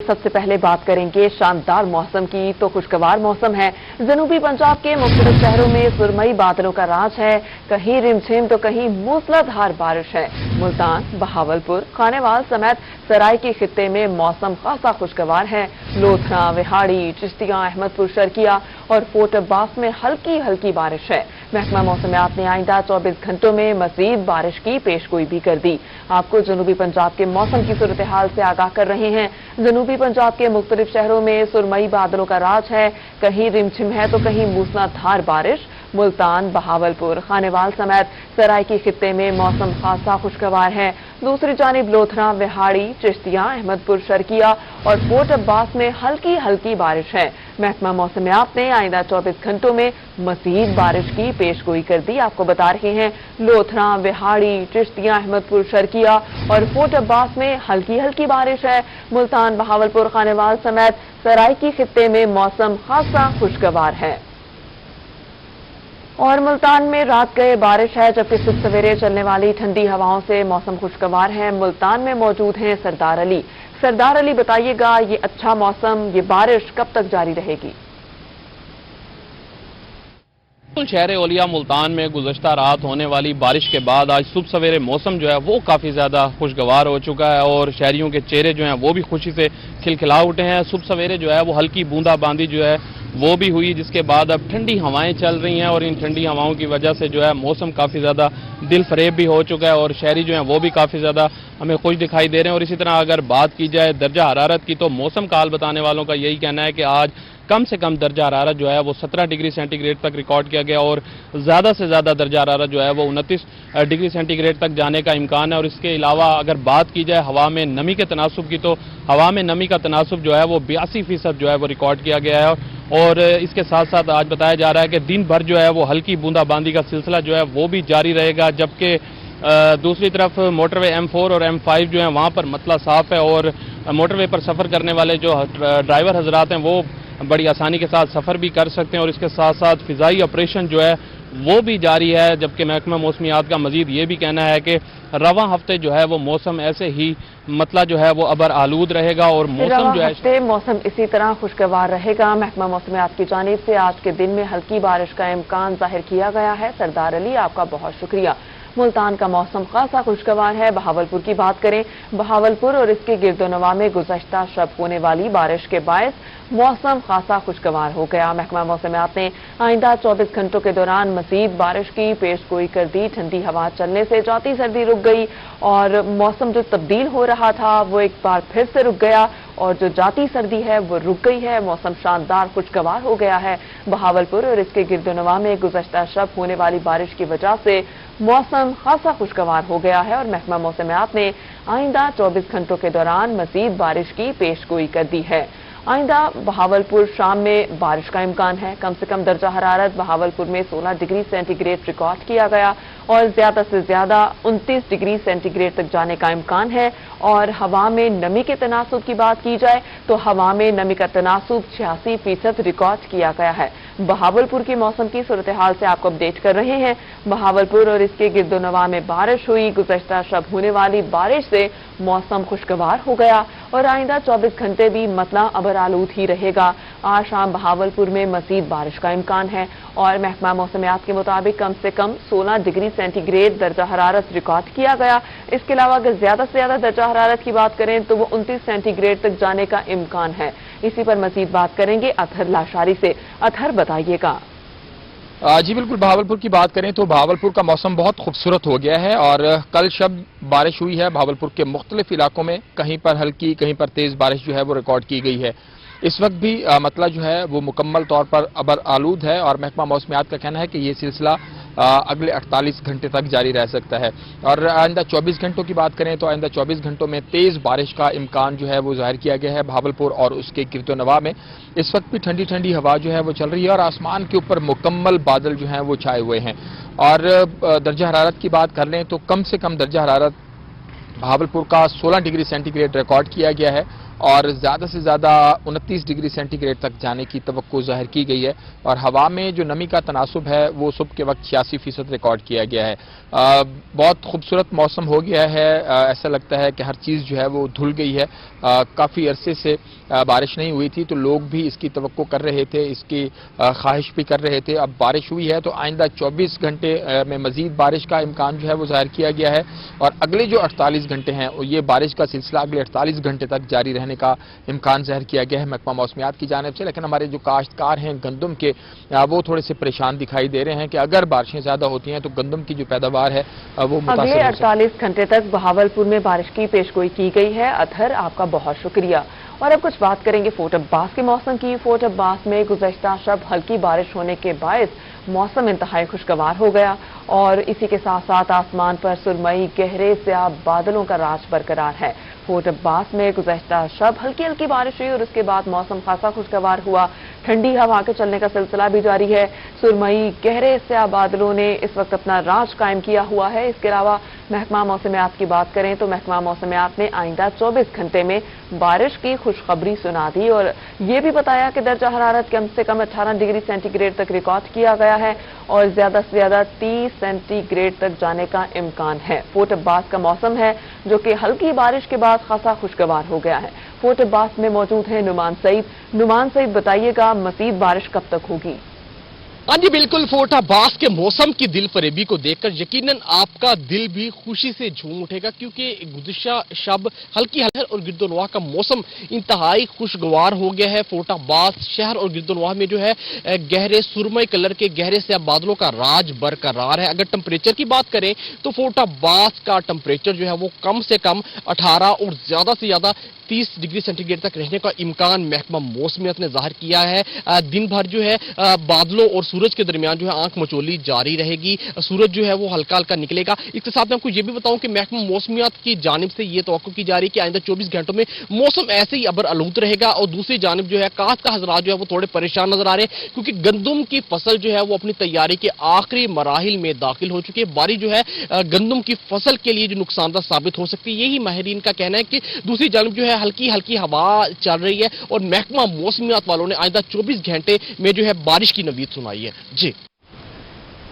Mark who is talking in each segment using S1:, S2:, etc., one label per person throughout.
S1: सबसे पहले बात करेंगे शानदार मौसम की। तो खुशगवार मौसम है। जनूबी पंजाब के मुख्तलिफ शहरों में सुरमई बादलों का राज है। कहीं रिमझिम तो कहीं मूसलाधार बारिश है। मुल्तान, बहावलपुर, खानेवाल समेत सराइकी खित्ते में मौसम खासा खुशगवार है। लोथरा, विहाड़ी, चिश्तिया, अहमदपुर, शर्किया और फोर्ट अब्बास में हल्की हल्की बारिश है। महकमा मौसमियात ने आइंदा 24 घंटों में मजीद बारिश की पेशगोई भी कर दी। आपको जनूबी पंजाब के मौसम की सूरत हाल से आगाह कर रहे हैं। जनूबी पंजाब के मुख्तलिफ शहरों में सुरमई बादलों का राज है। कहीं रिमझिम है तो कहीं मूसलाधार बारिश। मुल्तान, बहावलपुर, खानेवाल समेत सराइकी खित्ते में मौसम खासा खुशगवार है। दूसरी जानिब लोथरा, विहाड़ी, चिश्तिया, अहमदपुर, शर्किया और फोर्ट अब्बास में हल्की हल्की बारिश है। महकमा मौसमियात ने आइंदा 24 घंटों में मजीद बारिश की पेशगोई कर दी। आपको बता रहे हैं लोथरा, विहाड़ी, चिश्तिया, अहमदपुर, शर्किया और फोर्ट अब्बास में हल्की हल्की बारिश है। मुल्तान, बहावलपुर, खानेवाल समेत सराइकी खित्ते में मौसम खासा खुशगवार है। और मुल्तान में रात गए बारिश है, जबकि सुबह सवेरे चलने वाली ठंडी हवाओं से मौसम खुशगवार है। मुल्तान में मौजूद हैं सरदार अली। सरदार अली, बताइएगा ये अच्छा मौसम, ये बारिश कब तक जारी रहेगी?
S2: शहर औलिया मुल्तान में गुज़श्ता रात होने वाली बारिश के बाद आज सुबह सवेरे मौसम जो है वो काफ़ी ज़्यादा खुशगवार हो चुका है और शहरियों के चेहरे जो हैं वो भी खुशी से खिलखिला उठे हैं। सुबह सवेरे जो है वो हल्की बूंदाबांदी जो है वो भी हुई, जिसके बाद अब ठंडी हवाएं चल रही हैं और इन ठंडी हवाओं की वजह से जो है मौसम काफ़ी ज़्यादा दिल फरेब भी हो चुका है और शहरी जो हैं वो भी काफ़ी ज़्यादा हमें खुश दिखाई दे रहे हैं। और इसी तरह अगर बात की जाए दर्जा हरारत की, तो मौसम का हाल बताने वालों का यही कहना है कि आज कम से कम दर्जा हरारत जो है वो 17 डिग्री सेंटीग्रेड तक रिकॉर्ड किया गया और ज़्यादा से ज़्यादा दर्जा हरारत जो है वो 29 डिग्री सेंटीग्रेड तक जाने का इम्कान है। और इसके अलावा अगर बात की जाए हवा में नमी के तनासुब की, तो हवा में नमी का तनासुब जो है वो 82% जो है वो रिकॉर्ड किया गया है। और इसके साथ साथ आज बताया जा रहा है कि दिन भर जो है वो हल्की बूंदाबांदी का सिलसिला जो है वो भी जारी रहेगा, जबकि दूसरी तरफ मोटरवे M4 और M5 जो है वहाँ पर मतला साफ है और मोटरवे पर सफ़र करने वाले जो ड्राइवर हजरात हैं वो बड़ी आसानी के साथ सफ़र भी कर सकते हैं। और इसके साथ साथ फ़िज़ाई ऑपरेशन जो है वो भी जारी है, जबकि महकमा मौसमियात का मजीद ये भी कहना है कि रवा हफ्ते जो है वो मौसम ऐसे ही मतला जो है वो अबर आलूद रहेगा और मौसम जो है
S1: मौसम इसी तरह खुशगवार रहेगा। महकमा मौसमियात की जानिब से आज के दिन में हल्की बारिश का इम्कान जाहिर किया गया है। सरदार अली, आपका बहुत शुक्रिया। मुल्तान का मौसम खासा खुशगवार है। बहावलपुर की बात करें, बहावलपुर और इसके गिरदोनवा में गुज़श्ता शब होने वाली बारिश के बायस मौसम खासा खुशगवार हो गया। महकमा मौसमियात ने आइंदा 24 घंटों के दौरान मजीद बारिश की पेशगोई कर दी। ठंडी हवा चलने से जाती सर्दी रुक गई और मौसम जो तब्दील हो रहा था वो एक बार फिर से रुक गया और जो जाती सर्दी है वो रुक गई है। मौसम शानदार खुशगवार हो गया है। बहावलपुर और इसके गिरदोनवा में गुज़श्ता शब होने वाली बारिश की वजह से मौसम खासा खुशगवार हो गया है और महकमा मौसमियात ने आइंदा 24 घंटों के दौरान मजीद बारिश की पेशगोई कर दी है। आइंदा बहावलपुर शाम में बारिश का इम्कान है। कम से कम दर्जा हरारत बहावलपुर में 16 डिग्री सेंटीग्रेड रिकॉर्ड किया गया और ज्यादा से ज्यादा 29 डिग्री सेंटीग्रेड तक जाने का इम्कान है। और हवा में नमी के तनासुब की बात की जाए तो हवा में नमी का तनासुब 86% रिकॉर्ड किया गया है। बहावलपुर की मौसम की सूरत हाल से आपको अपडेट कर रहे हैं। बहावलपुर और इसके गिरदोनवा में बारिश हुई। गुज़श्ता शब होने वाली बारिश से मौसम खुशगवार हो गया और आइंदा 24 घंटे भी मतला अबर आलूद ही रहेगा। आज शाम बहावलपुर में मजीद बारिश का इम्कान है और महकमा मौसमियात के मुताबिक कम से कम 16 डिग्री सेंटीग्रेड दर्जा हरारत रिकॉर्ड किया गया। इसके अलावा अगर ज्यादा से ज्यादा दर्जा हरारत की बात करें तो वो 29 सेंटीग्रेड तक जाने का इम्कान है। इसी पर मजीद बात करेंगे अतहर लाशारी से। अतहर, बताइएगा।
S3: जी बिल्कुल, बहावलपुर की बात करें तो बहावलपुर का मौसम बहुत खूबसूरत हो गया है और कल शब बारिश हुई है। बहावलपुर के मुख्तलिफ इलाकों में कहीं पर हल्की कहीं पर तेज बारिश जो है वो रिकॉर्ड की गई है। इस वक्त भी मतला जो है वो मुकम्मल तौर पर अबर आलूद है और महकमा मौसमियात का कहना है कि ये सिलसिला अगले 48 घंटे तक जारी रह सकता है। और आइंदा 24 घंटों की बात करें तो आइंदा 24 घंटों में तेज बारिश का इम्कान जो है वो जाहिर किया गया है बहावलपुर और उसके गिरदोनवा में। इस वक्त भी ठंडी ठंडी हवा जो है वो चल रही है और आसमान के ऊपर मुकम्मल बादल जो हैं वो छाए हुए हैं। और दर्जा हरारत की बात कर लें तो कम से कम दर्जा हरारत बहावलपुर का 16 डिग्री सेंटीग्रेड रिकॉर्ड किया गया है اور زیادہ سے زیادہ 29 ڈگری سینٹی گریڈ تک جانے کی توقع ظاہر کی گئی ہے، اور ہوا میں جو نمی کا تناسب ہے وہ صبح کے وقت 86% ریکارڈ کیا گیا ہے۔ بہت خوبصورت موسم ہو گیا ہے، ایسا لگتا ہے کہ ہر چیز جو ہے وہ دھل گئی ہے۔ کافی عرصے سے بارش نہیں ہوئی تھی تو لوگ بھی اس کی توقع کر رہے تھے، اس کی خواہش بھی کر رہے تھے۔ اب بارش ہوئی ہے تو آئندہ 24 گھنٹے میں مزید بارش کا امکان جو ہے وہ ظاہر کیا گیا ہے، اور اگلے جو 48 گھنٹے ہیں یہ بارش کا سلسلہ اگلے 48 گھنٹے تک جاری رہنے کا امکان ظاہر کیا گیا ہے محکمہ موسمیات کی جانب سے۔ لیکن ہمارے جو کاشتکار ہیں گندم کے، وہ تھوڑے سے پریشان دکھائی دے رہے ہیں کہ اگر بارشیں زیادہ ہوتی ہیں تو گندم کی جو پیداوار ہے وہ متاثر
S1: اگلے
S3: ہو سکتی ہے۔
S1: 48 گھنٹے تک بہاولپور میں بارش کی پیشگوئی کی گئی ہے۔ اطہر، آپ کا بہت شکریہ۔ اور اب کچھ بات کریں گے فورٹ عباس کے موسم کی۔ فورٹ عباس میں گزشتہ شب ہلکی بارش ہونے کے باعث موسم انتہائی خوشگوار ہو گیا، اور اسی کے ساتھ ساتھ آسمان پر سرمئی گہرے سیاہ بادلوں کا راج برقرار ہے۔ فورٹ عباس میں گزشتہ شب ہلکی ہلکی بارش ہوئی اور اس کے بعد موسم خاصا خوشگوار ہوا۔ ٹھنڈی ہوا کے چلنے کا سلسلہ بھی جاری ہے۔ سرمئی گہرے سیاہ بادلوں نے اس وقت اپنا راج قائم کیا ہوا ہے۔ اس کے علاوہ محکمہ موسمیات کی بات کریں تو محکمہ موسمیات نے آئندہ 24 گھنٹے میں بارش کی خوشخبری سنا دی، اور یہ بھی بتایا کہ درجہ حرارت کم سے کم 18 ڈگری سینٹی گریڈ تک ریکارڈ کیا گیا ہے، اور زیادہ سے زیادہ 30 سینٹی گریڈ تک جانے کا امکان ہے۔ فورٹ عباس کا موسم ہے جو کہ ہلکی بارش کے بعد خاصا خوشگوار ہو گیا ہے۔ فورٹ عباس میں موجود ہیں نعمان سعید۔ نعمان سعید، بتائیے گا مزید بارش کب تک ہوگی؟
S4: ہاں جی بالکل، فورٹ عباس کے موسم کی دل فریبی کو دیکھ کر یقیناً آپ کا دل بھی خوشی سے جھوم اٹھے گا، کیونکہ گزشتہ شب ہلکی ہلکی اور گرد و نواح کا موسم انتہائی خوشگوار ہو گیا ہے۔ فورٹ عباس شہر اور گرد و نواح میں جو ہے گہرے سرمئی کلر کے گہرے سیاہ بادلوں کا راج برقرار ہے۔ اگر ٹمپریچر کی بات کریں تو فورٹ عباس کا ٹمپریچر جو ہے وہ کم سے کم 18 اور زیادہ سے زیادہ 30 ڈگری سینٹی گریڈ تک رہنے کا امکان محکمہ موسمیات نے ظاہر کیا ہے۔ دن بھر جو ہے بادلوں اور سورج کے درمیان جو ہے آنکھ مچولی جاری رہے گی، سورج جو ہے وہ ہلکا ہلکا نکلے گا۔ اس کے ساتھ میں آپ کو یہ بھی بتاؤں کہ محکمہ موسمیات کی جانب سے یہ توقع کی جا رہی ہے کہ آئندہ 24 گھنٹوں میں موسم ایسے ہی ابر آلود رہے گا، اور دوسری جانب جو ہے کاشتکار حضرات جو ہے وہ تھوڑے پریشان نظر آ رہے ہیں، کیونکہ گندم کی فصل جو ہے وہ اپنی تیاری کے آخری مراحل میں داخل ہو چکی ہے۔ بارش جو ہے گندم کی فصل کے لیے جو نقصان دہ ثابت ہو سکتی ہے، یہی ماہرین کا کہنا ہے کہ دوسری جانب جو ہے ہلکی ہلکی ہوا چل رہی ہے، اور محکمہ موسمیات والوں نے آئندہ 24 گھنٹے میں جو ہے بارش کی نوید سنائی ہے۔ جی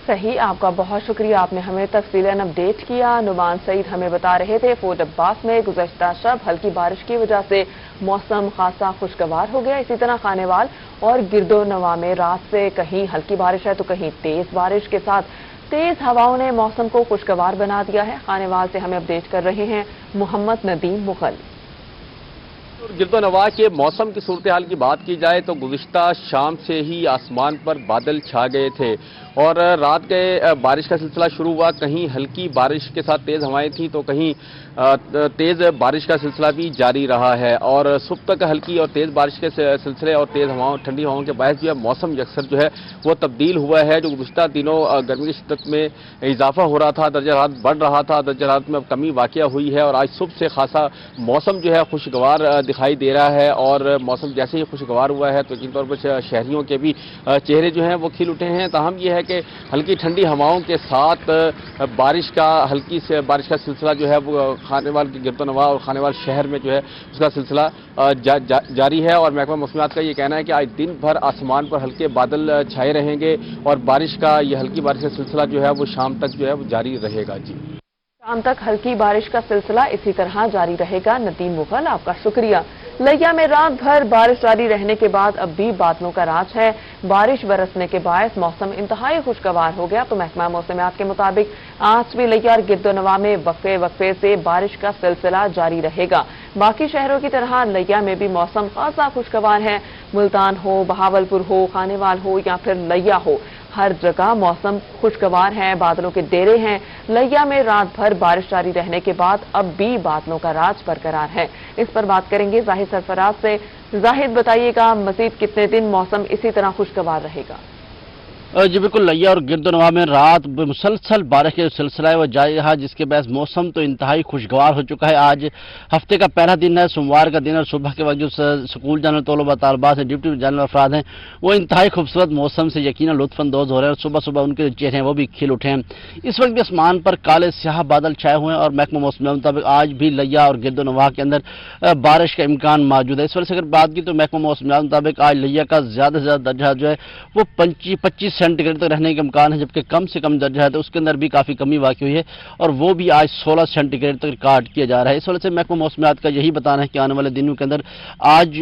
S1: صحیح، آپ کا بہت شکریہ، آپ نے ہمیں تفصیلاً اپڈیٹ کیا۔ نعمان سعید ہمیں بتا رہے تھے فورٹ عباس میں گزشتہ شب ہلکی بارش کی وجہ سے موسم خاصا خوشگوار ہو گیا۔ اسی طرح خانیوال اور گرد و نواح میں رات سے کہیں ہلکی بارش ہے تو کہیں تیز بارش کے ساتھ تیز ہواؤں نے موسم کو خوشگوار بنا دیا ہے۔ خانیوال سے ہمیں اپڈیٹ کر رہے ہیں محمد ندیم مغل۔
S5: گرد و نواح کے موسم کی صورتحال کی بات کی جائے تو گزشتہ شام سے ہی آسمان پر بادل چھا گئے تھے، اور رات کے بارش کا سلسلہ شروع ہوا۔ کہیں ہلکی بارش کے ساتھ تیز ہوائیں تھیں تو کہیں تیز بارش کا سلسلہ بھی جاری رہا ہے، اور صبح تک ہلکی اور تیز بارش کے سلسلے اور تیز ہواؤں ٹھنڈی ہواؤں کے باعث جو ہے موسم یکسر جو ہے وہ تبدیل ہوا ہے۔ جو گزشتہ دنوں گرمی کی شدت میں اضافہ ہو رہا تھا، درجہ حرارت بڑھ رہا تھا، درجہ حرارت میں اب کمی واقع ہوئی ہے، اور آج صبح سے خاصا موسم جو ہے خوشگوار دکھائی دے رہا ہے، اور موسم جیسے ہی خوشگوار ہوا ہے تو یقینی طور پر شہریوں کے بھی چہرے جو ہیں وہ کھل اٹھے ہیں۔ تاہم یہ ہے کہ ہلکی ٹھنڈی ہواؤں کے ساتھ بارش کا سلسلہ جو ہے وہ خانیوال کے گرد و نواح اور خانیوال شہر میں جو ہے اس کا سلسلہ جاری ہے، اور محکمہ موسمیات کا یہ کہنا ہے کہ آج دن بھر آسمان پر ہلکے بادل چھائے رہیں گے، اور یہ ہلکی بارش کا سلسلہ جو ہے وہ شام تک جو ہے وہ جاری رہے گا۔ جی
S1: شام تک ہلکی بارش کا سلسلہ اسی طرح جاری رہے گا۔ ندیم مغل، آپ کا شکریہ۔ لیا میں رات بھر بارش جاری رہنے کے بعد اب بھی بادلوں کا راج ہے۔ بارش برسنے کے باعث موسم انتہائی خوشگوار ہو گیا، تو محکمہ موسمیات کے مطابق آج بھی لیا اور گرد و نواح میں وقفے وقفے سے بارش کا سلسلہ جاری رہے گا۔ باقی شہروں کی طرح لیا میں بھی موسم خاصا خوشگوار ہے۔ ملتان ہو، بہاولپور ہو، خانیوال ہو یا پھر لیا ہو، ہر جگہ موسم خوشگوار ہے، بادلوں کے ڈیرے ہیں۔ لیا میں رات بھر بارش جاری رہنے کے بعد اب بھی بادلوں کا راج برقرار ہے۔ اس پر بات کریں گے زاہد سرفراز سے۔ زاہد، بتائیے گا مزید کتنے دن موسم اسی طرح خوشگوار رہے گا؟
S6: जी बिल्कुल, लिया और गिरदोनवा में रात मुसलसल बारिश का जो सिलसिला है वो जारी रहा, जिसके बाद मौसम तो इंतहाई खुशगवार हो चुका है। आज हफ्ते का पहला दिन है, सोमवार का दिन है, और सुबह के वक्त जो स्कूल जाने तलबा तलबात हैं, ड्यूटी जाने वाले अफराद हैं, वो इंतहाई खूबसूरत मौसम से यकीनन लुत्फानंदोज हो रहे हैं और सुबह सुबह उनके जो चेहरे हैं वो भी खिल उठे हैं। इस वक्त भी आसमान पर काले स्याह बादल छाए हुए हैं और महकमा मौसम के मुताबिक आज भी लिया और गिरदोनवा के अंदर बारिश का इम्कान मौजूद है। इस वजह से अगर बात की तो महकमा मौसम के मुताबिक आज लिया का ज्यादा से ज्यादा दर्जा जो है वो 25 सेंटीग्रेड तक रहने का इम्कान है, जबकि कम से कम दर्जा है तो उसके अंदर भी काफी कमी वाक़ई हुई है और वो भी आज 16 सेंटीग्रेड तक रिकॉर्ड किया जा रहा है। इस वजह से महकमा मौसमियात का यही बताना है कि आने वाले दिनों के अंदर आज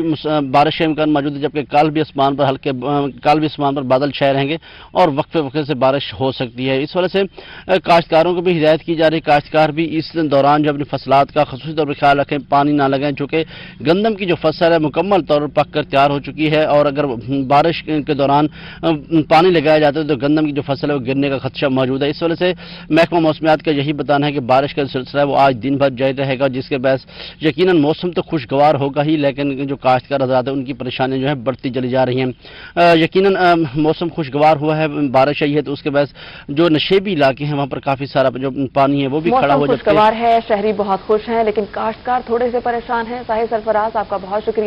S6: बारिश का इम्कान मौजूद है, जबकि कल भी आसमान पर बादल छाए रहेंगे और वक्फे वक्फे से बारिश हो सकती है। इस वजह से काश्तकारों को भी हिदायत की जा रही है, काश्तकार भी इस दौरान जो अपनी फसलात का खसूसी तौर पर ख्याल रखें, पानी ना लगाएं, चूँकि गंदम की जो फसल है मुकम्मल तौर पर पक कर तैयार हो चुकी है और अगर बारिश के दौरान पानी लगाया जाता है तो गंदम की जो फसल है वो गिरने का खदशा मौजूद है। इस वजह से महकमा मौसमियात का यही बताना है कि बारिश का सिलसिला है वो आज दिन भर जारी रहेगा, जिसके बाद यकीनन मौसम तो खुशगवार होगा ही, लेकिन जो काश्तकार हज़रात हैं उनकी परेशानियां जो है बढ़ती चली जा रही हैं। यकीनन मौसम खुशगवार हुआ है, बारिश आई है तो उसके बाद जो नशेबी इलाके हैं वहाँ पर काफी सारा जो पानी है वो भी खड़ा हो जाता है।
S1: खुशगवार है, शहरी बहुत खुश हैं, लेकिन काश्तकार थोड़े से परेशान हैं। साहिर सरफराज, आपका बहुत शुक्रिया।